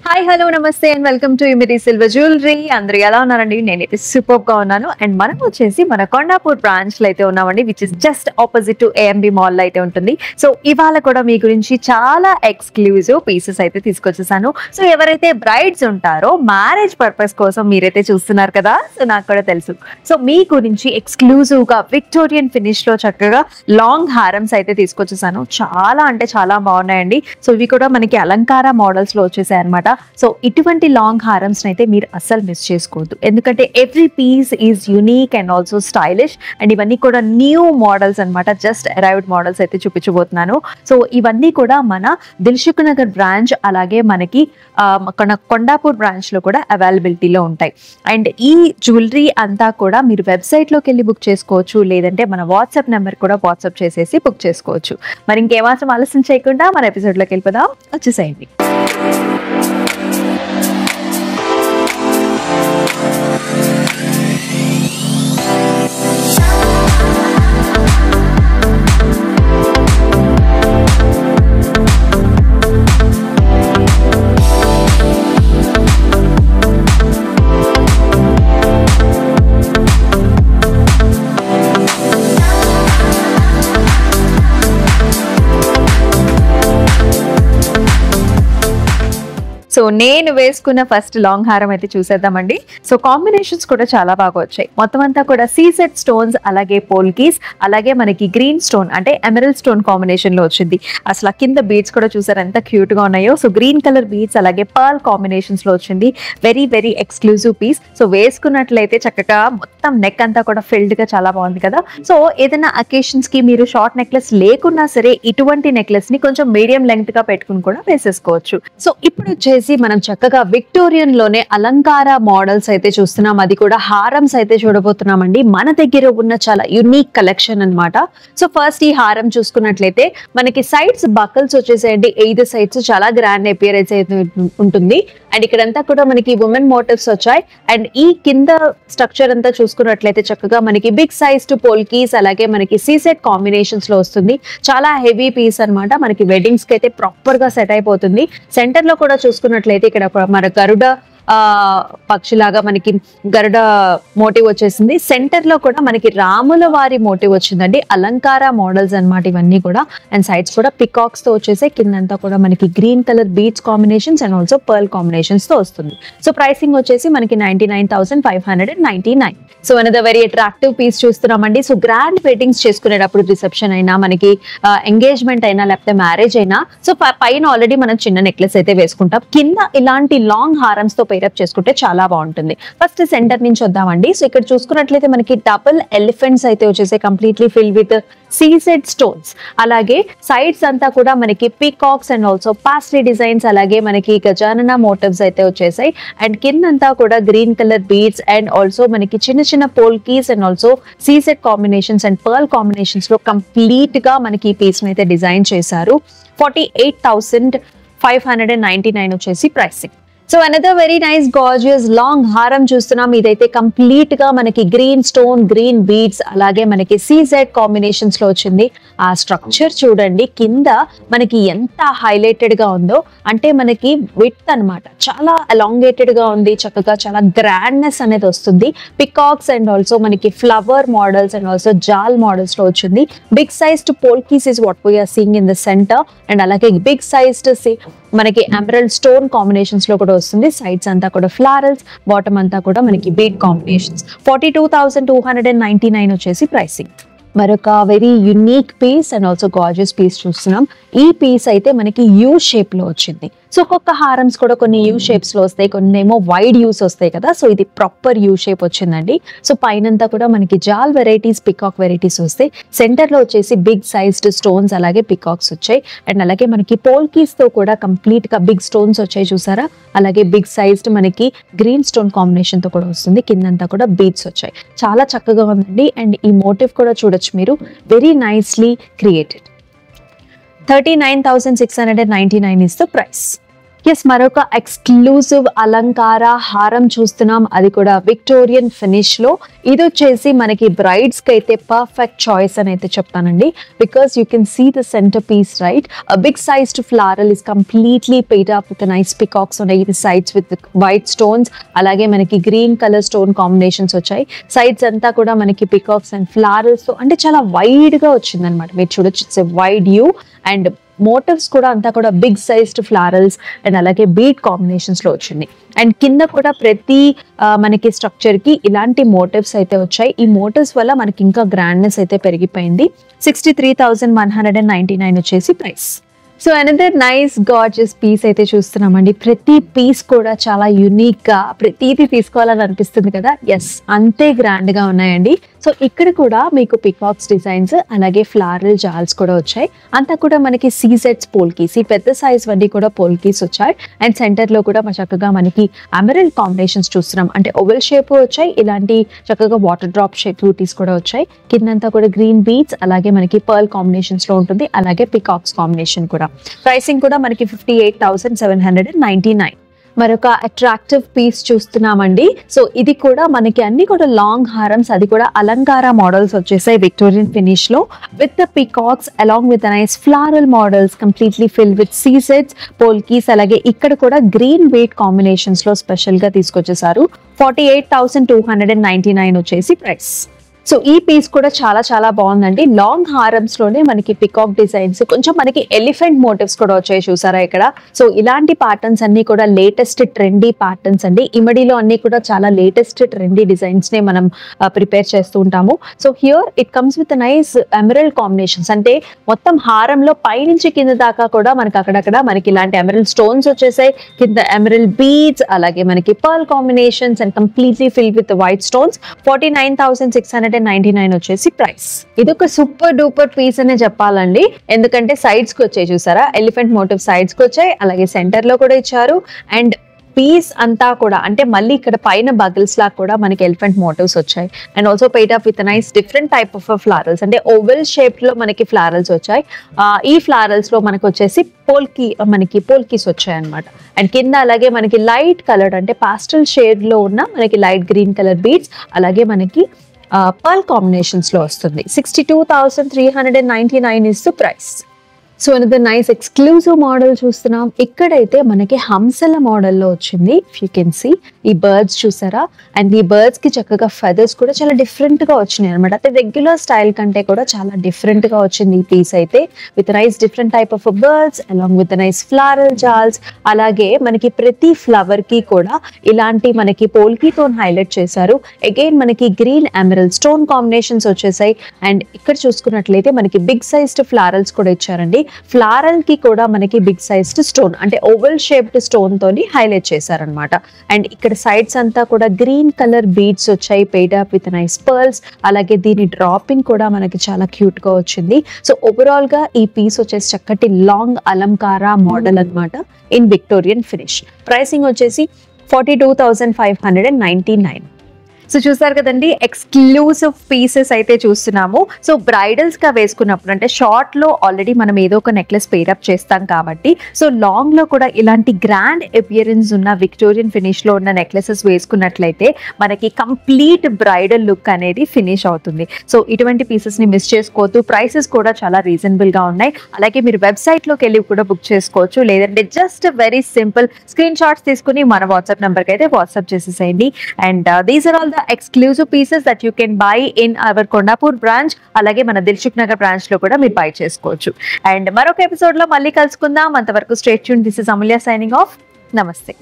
Hi hello నమస్తే and welcome to ఇమిరి silver jewellery. అందరూ ఎలా ఉన్నారండి? నేనైతే సూపర్ గా ఉన్నాను. అండ్ మనం వచ్చేసి మన కొండాపూర్ బ్రాంచ్ లో అయితే ఉన్నామండి, which is just opposite to AMB mall లో అయితే ఉంటుంది. సో ఇవాళ కూడా మీ గురించి చాలా ఎక్స్క్లూజివ్ పీసెస్ అయితే తీసుకొచ్చేసాను. సో ఎవరైతే బ్రైడ్స్ ఉంటారో మ్యారేజ్ పర్పస్ కోసం మీరైతే చూస్తున్నారు కదా, సో నాకు కూడా తెలుసు. సో మీ గురించి ఎక్స్క్లూజివ్ గా విక్టోరియన్ ఫినిష్ లో చక్కగా లాంగ్ హారమ్స్ అయితే తీసుకొచ్చేసాను. చాలా అంటే చాలా బాగున్నాయండి. సో ఇవి కూడా మనకి అలంకార మోడల్స్ లో వచ్చేసాయి అనమాట. సో ఇటువంటి లాంగ్ హారమ్స్ అయితే మీరు అస్సలు మిస్ చేసుకోవద్దు, ఎందుకంటే every piece is unique and also stylish. And ఇవన్నీ కూడా న్యూ మోడల్స్ అనమాట, జస్ట్ అరైవ్డ్ మోడల్స్ అయితే చూపించబోతున్నాను. సో ఇవన్నీ కూడా మన దిల్సుఖ్ నగర్ బ్రాంచ్, అలాగే మనకి కొండాపూర్ బ్రాంచ్ లో కూడా అవైలబిలిటీలో ఉంటాయి. అండ్ ఈ జ్యువెలరీ అంతా కూడా మీరు వెబ్సైట్ లోకి వెళ్ళి బుక్ చేసుకోవచ్చు, లేదంటే మన వాట్సాప్ నెంబర్ కూడా వాట్సాప్ చేసేసి బుక్ చేసుకోవచ్చు. మరి ఇంకేమాత్రం ఆలస్యం చేయకుండా మన ఎపిసోడ్ లోకి వెళ్ళిపోదాం, వచ్చేసేయండి. సో నేను వేసుకున్న ఫస్ట్ లాంగ్ హారం అయితే చూసేద్దామండి. సో కాంబినేషన్స్ కూడా చాలా బాగా వచ్చాయి. మొత్తం అంతా కూడా సీసెట్ స్టోన్స్, అలాగే పోల్కీస్, అలాగే మనకి గ్రీన్ స్టోన్ అంటే ఎమరల్డ్ స్టోన్ కాంబినేషన్ లో వచ్చింది. అసలు కింద బీడ్స్ కూడా చూసారు ఎంత క్యూట్ గా ఉన్నాయో. సో గ్రీన్ కలర్ బీడ్స్ అలాగే పర్ల్ కాంబినేషన్స్ లో వచ్చింది. Very very exclusive piece. So వేసుకున్నట్లయితే చక్కగా మొత్తం నెక్ అంతా కూడా ఫిల్డ్ గా చాలా బాగుంది కదా. సో ఏదైనా అకేషన్స్ కి మీరు షార్ట్ నెక్లెస్ లేకున్నా సరే ఇటువంటి నెక్లెస్ ని కొంచెం మీడియం లెంగ్త్ గా పెట్టుకుని కూడా వేసేసుకోవచ్చు. సో ఇప్పుడు వచ్చేసి మనం చక్కగా విక్టోరియన్ లోనే అలంకార మోడల్స్ అయితే చూస్తున్నాం, అది కూడా హారమ్స్ అయితే చూడబోతున్నామండి. మన దగ్గర ఉన్న చాలా యునిక్ కలెక్షన్ అన్నమాట. సో ఫస్ట్ ఈ హారం చూసుకున్నట్లయితే మనకి సైడ్స్ బకల్స్ వచ్చేసేయండి. 5 సైడ్స్ చాలా గ్రాండ్ అపియరెన్స్ అయితే ఉంటుంది. అండ్ ఇక్కడంతా కూడా మనకి ఉమెన్ మోటివ్స్ వచ్చాయి. అండ్ ఈ కింద స్ట్రక్చర్ అంతా చూసుకున్నట్లయితే చక్కగా మనకి బిగ్ సైజ్ టు పోల్కీస్, అలాగే మనకి సీసెట్ కాంబినేషన్స్ లో వస్తుంది. చాలా హెవీ పీస్ అన్నమాట. మనకి వెడ్డింగ్స్ కి అయితే ప్రాపర్ గా సెట్ అయిపోతుంది. సెంటర్ లో కూడా చూసుకున్నట్లయితే ఇక్కడ మన గరుడ పక్షిలాగా మనకి గరుడ మోటివ్ వచ్చేసింది. సెంటర్ లో కూడా మనకి రాముల వారి మోటివ్ వచ్చిందండి. అలంకార మోడల్స్ అన్నమాట ఇవన్నీ కూడా. అండ్ సైడ్స్ కూడా పికాక్స్ తో వచ్చేసి కిందంతా కూడా మనకి green colour beads combinations and also pearl combinations తో వస్తుంది. సో ప్రైసింగ్ వచ్చేసి మనకి 99,599. So another very attractive piece చూస్తున్నామండి. సో గ్రాండ్ వెడ్డింగ్స్ చేసుకునేటప్పుడు, రిసెప్షన్ అయినా, మనకి ఎంగేజ్మెంట్ అయినా, లేకపోతే మ్యారేజ్ అయినా, సో పైన ఆల్రెడీ మనం చిన్న నెక్లెస్ అయితే వేసుకుంటాం. కింద ఇలాంటి లాంగ్ హారమ్స్ తో పేరప్ చేసుకుంటే చాలా బాగుంటుంది. ఫస్ట్ సెంటర్ నుంచి వద్దామండి. సో ఇక్కడ చూసుకున్నట్లయితే మనకి డబుల్ ఎలిఫెంట్స్ అయితే వచ్చేసి కంప్లీట్లీ ఫిల్ విత్ సీసెడ్ స్టోన్స్. అలాగే సైడ్స్ అంతా కూడా మనకి పీకాక్స్ అండ్ ఆల్సో పాస్ట్రీ డిజైన్స్, అలాగే మనకి గజానన మోటివ్స్ అయితే వచ్చేసాయి. అండ్ కిందంతా కూడా green colour beads and also మనకి చిన్న చిన్న పోల్కీస్ అండ్ ఆల్సో సీసెడ్ కాంబినేషన్స్ అండ్ పర్ల్ కాంబినేషన్స్ లో కంప్లీట్ గా మనకి ఈ పీస్ అయితే డిజైన్ చేశారు. 48,599 వచ్చేసి pricing. So another very nice gorgeous long హారం చూస్తున్నాం. ఇదైతే కంప్లీట్ గా మనకి గ్రీన్ స్టోన్, గ్రీన్ బీడ్స్, అలాగే మనకి సీజెడ్ కాంబినేషన్స్ లో వచ్చింది. ఆ స్ట్రక్చర్ చూడండి కింద మనకి ఎంత హైలైటెడ్ గా ఉందో, అంటే మనకి విడ్త్ అన్నమాట చాలా ఎలాంగేటెడ్ గా ఉంది. చక్కగా చాలా గ్రాండ్నెస్ అనేది వస్తుంది. పికాక్స్ అండ్ ఆల్సో మనకి ఫ్లవర్ మోడల్స్ అండ్ ఆల్సో జాల్ మోడల్స్ లో వచ్చింది. Big sized polkis is what we're seeing in the centre. And అలాగే బిగ్ సైజ్డ్ మనకి ఎమరల్డ్ స్టోన్ కాంబినేషన్స్ లో కూడా వస్తుంది. సైడ్స్ అంతా కూడా ఫ్లారల్స్, బాటమ్ అంతా కూడా మనకి బీడ్ కాంబినేషన్స్. 42,299 వచ్చేసి ప్రైసింగ్. మరొక very unique piece and also gorgeous piece చూస్తున్నాం. ఈ పీస్ అయితే మనకి యూ షేప్ లో వచ్చింది. సో ఒక్కొక్క హారమ్స్ కూడా కొన్ని యూ షేప్స్ లో వస్తాయి, కొన్ని ఏమో వైడ్ యూస్ వస్తాయి కదా. సో ఇది ప్రాపర్ యూ షేప్ వచ్చిందండి. సో పైనంతా కూడా మనకి జాల్ వెరైటీస్, పికాక్ వెరైటీస్ వస్తాయి. సెంటర్ లో వచ్చేసి బిగ్ సైజ్డ్ స్టోన్స్, అలాగే పికాక్స్ వచ్చాయి. అండ్ అలాగే మనకి పోల్కీస్ తో కూడా కంప్లీట్ గా బిగ్ స్టోన్స్ వచ్చాయి చూసారా. అలాగే బిగ్ సైజ్డ్ మనకి గ్రీన్ స్టోన్ కాంబినేషన్ తో కూడా వస్తుంది. కిందంతా కూడా బీడ్స్ వచ్చాయి. చాలా చక్కగా ఉందండి. అండ్ ఈ మోటివ్ కూడా చూడొచ్చు మీరు, very nicely created. 39,699 is the price. Yes, మరొక ఎక్స్క్లూజివ్ అలంకార హారం చూస్తున్నాం, అది కూడా విక్టోరియన్ ఫినిష్ లో. ఇది వచ్చేసి మనకి బ్రైడ్స్ కి అయితే పర్ఫెక్ట్ చాయిస్ అని అయితే చెప్తానండి. Because you can see the centre piece, right? Big sized floral is completely paid up with nice peacocks ఉన్నాయి ఇది సైడ్స్ విత్ వైట్ స్టోన్స్. అలాగే మనకి గ్రీన్ కలర్ స్టోన్ కాంబినేషన్స్ వచ్చాయి. సైడ్స్ అంతా కూడా మనకి పికాక్స్ అండ్ ఫ్లారల్స్ తో అంటే చాలా వైడ్ గా వచ్చింది అనమాట. మీరు చూడొచ్చు, it's a wide U. And motifs కూడా అంతా కూడా బిగ్ సైజ్డ్ ఫ్లారల్స్ అండ్ అలాగే బీట్ కాంబినేషన్స్ లో వచ్చింది. అండ్ కింద కూడా ప్రతి మనకి స్ట్రక్చర్ కి ఇలాంటి మోటివ్స్ అయితే వచ్చాయి. ఈ మోటివ్స్ వల్ల మనకి ఇంకా గ్రాండ్నెస్ అయితే పెరిగిపోయింది. 63,199 వచ్చేసి price. So another nice gorgeous piece అయితే చూస్తున్నామండి. ప్రతి పీస్ కూడా చాలా యూనిక్ గా ప్రతిదీ తీసుకోవాలని అనిపిస్తుంది కదా. ఎస్, అంతే గ్రాండ్ గా ఉన్నాయండి. సో ఇక్కడ కూడా మీకు పికాక్స్ డిజైన్స్ అలాగే ఫ్లారల్ జాల్స్ కూడా వచ్చాయి. అంతా కూడా మనకి సీజెట్స్ పోల్కీస్, ఈ పెద్ద సైజ్ వన్నీ కూడా పోల్కీస్ వచ్చాయి. అండ్ సెంటర్ లో కూడా చక్కగా మనకి ఎమరల్డ్ కాంబినేషన్స్ చూస్తున్నాం. అంటే ఓవెల్ షేప్ వచ్చాయి, ఇలాంటి చక్కగా వాటర్ డ్రాప్ షేప్ బ్యూటీస్ కూడా వచ్చాయి. కిందంతా కూడా గ్రీన్ బీడ్స్ అలాగే మనకి పర్ల్ కాంబినేషన్స్ లో ఉంటుంది. అలాగే పికాక్స్ కాంబినేషన్ కూడా. ప్రైసింగ్ కూడా మనకి 58,799. మరొక అట్రాక్టివ్ పీస్ చూస్తున్నామండి. సో ఇది కూడా మనకి అన్ని కూడా లాంగ్ హారమ్స్, అది కూడా అలంకార మోడల్స్ వచ్చేసాయి విక్టోరియన్ ఫినిష్ లో with the peacocks along with nice floral models completely fill with సీసెట్స్ పోల్కీస్. అలాగే ఇక్కడ కూడా గ్రీన్ బీట్ కాంబినేషన్స్ లో స్పెషల్ గా తీసుకొచ్చేసారు. 48,299 వచ్చేసి ప్రైస్. సో ఈ పీస్ కూడా చాలా చాలా బాగుందండి. లాంగ్ హారమ్స్ లోనే మనకి పికాక్ డిజైన్స్, కొంచెం మనకి ఎలిఫెంట్ మోటివ్స్ కూడా వచ్చాయి చూసారా ఇక్కడ. సో ఇలాంటి ప్యాటర్న్స్ అన్ని కూడా లేటెస్ట్ ట్రెండీ ప్యాటర్న్స్ అండి. ఇమడిలో అన్ని కూడా చాలా లేటెస్ట్ ట్రెండీ డిజైన్స్ నే మనం ప్రిపేర్ చేస్తూ ఉంటాము. So here it comes with nice emerald combinations. అంటే మొత్తం హారంలో పైనుంచి కింద దాకా కూడా మనకి అక్కడక్కడ మనకి ఇలాంటి ఎమరల్డ్ స్టోన్స్ వచ్చేసాయి. కింద ఎమరల్డ్ బీడ్స్ అలాగే మనకి pearl combinations and completely fill with white stones. 49,699 వచ్చేసి ప్రైస్. ఇది ఒక సూపర్ డూపర్ పీస్ అనే చెప్పాలండి. ఎందుకంటే సైడ్స్ కి వచ్చాయి చూసారా, ఎలిఫెంట్ మోటివ్ సైడ్స్ కి వచ్చాయి. అలాగే సెంటర్ లో కూడా ఇచ్చారు. అండ్ పీస్ అంతా కూడా అంటే మళ్ళీ ఇక్కడ పైన బగిల్స్ లా కూడా మనకి ఎలిఫెంట్ మోటివ్స్ వచ్చాయి. And also paid up with nice different type of florals, అంటే ఓవెల్ షేప్ లో మనకి ఫ్లారల్స్ వచ్చాయి. ఈ ఫ్లారల్స్ లో మనకి వచ్చేసి పోల్కీస్ వచ్చాయి అనమాట. అండ్ కింద అలాగే మనకి లైట్ కలర్ అంటే పాస్టల్ షేడ్ లో ఉన్న మనకి లైట్ గ్రీన్ కలర్ బీడ్స్ అలాగే మనకి పర్ల్ కాంబినేషన్స్ లో వస్తుంది. 62,399 is the price. So another nice exclusive model చూస్తున్నాం. ఇక్కడైతే మనకి హంసల మోడల్లో వచ్చింది. ఇఫ్ యూ కెన్ సీ ఈ బర్డ్స్ చూసారా. అండ్ ఈ బర్డ్స్ కి చక్కగా ఫెదర్స్ కూడా చాలా డిఫరెంట్ గా వచ్చినాయి అనమాట. అంటే రెగ్యులర్ స్టైల్ కంటే కూడా చాలా డిఫరెంట్ గా వచ్చింది ఈ పీస్ అయితే. With nice different type of birds along with nice floral జాల్స్. అలాగే మనకి ప్రతి ఫ్లవర్ కి కూడా ఇలాంటి మనకి పోల్కీతో హైలైట్ చేశారు. అగైన్ మనకి గ్రీన్ ఎమరల్డ్ స్టోన్ కాంబినేషన్స్ వచ్చేసాయి. అండ్ ఇక్కడ చూసుకున్నట్లయితే మనకి బిగ్ సైజ్డ్ ఫ్లారల్స్ కూడా ఇచ్చారండి. ఫ్లారల్ కి కూడా మనకి బిగ్ సైజ్డ్ స్టోన్ అంటే ఓవెల్ షేప్డ్ స్టోన్ తోని హైలైట్ చేశారనమాట. అండ్ ఇక్కడ సైడ్స్ అంతా కూడా గ్రీన్ కలర్ బీడ్స్ వచ్చాయి paid up with nice pearls. అలాగే దీని డ్రాపింగ్ కూడా మనకి చాలా క్యూట్ గా వచ్చింది. సో ఓవరాల్ గా ఈ పీస్ వచ్చేసి చక్కటి లాంగ్ అలంకార మోడల్ అన్నమాట ఇన్ విక్టోరియన్ ఫినిష్. ప్రైసింగ్ వచ్చేసి 42,599. సో చూసారు కదండి, ఎక్స్క్లూసివ్ పీసెస్ అయితే చూస్తున్నాము. సో బ్రైడల్స్ గా వేసుకున్నప్పుడు అంటే షార్ట్ లో ఆల్రెడీ మనం ఏదో ఒక నెక్లెస్ పేరప్ చేస్తాం కాబట్టి, సో లాంగ్ లో కూడా ఇలాంటి గ్రాండ్ అపియరెన్స్ ఉన్న విక్టోరియన్ ఫినిష్ లో ఉన్న నెక్లెసెస్ వేసుకున్నట్లయితే మనకి కంప్లీట్ బ్రైడల్ లుక్ అనేది ఫినిష్ అవుతుంది. సో ఇటువంటి పీసెస్ ని మిస్ చేసుకోవద్దు. ప్రైసెస్ కూడా చాలా రీజనబుల్ గా ఉన్నాయి. అలాగే మీరు వెబ్సైట్ లోకి వెళ్ళి కూడా బుక్ చేసుకోవచ్చు. లేదంటే just very simple screenshots తీసుకుని మన వాట్సాప్ నెంబర్ కి అయితే వాట్సాప్ చేసేసేయండి. And these are all the exclusive pieces that you can buy in our Kondapur branch. అలాగే మన దిల్సుఖ్ నగర్ బ్రాంచ్ లో కూడా మీరు బై చేసుకోవచ్చు. అండ్ మరొక ఎపిసోడ్ లో మళ్ళీ కలుసుకుందాం. అంతవరకు stay tune. This is Amulya signing off. నమస్తే.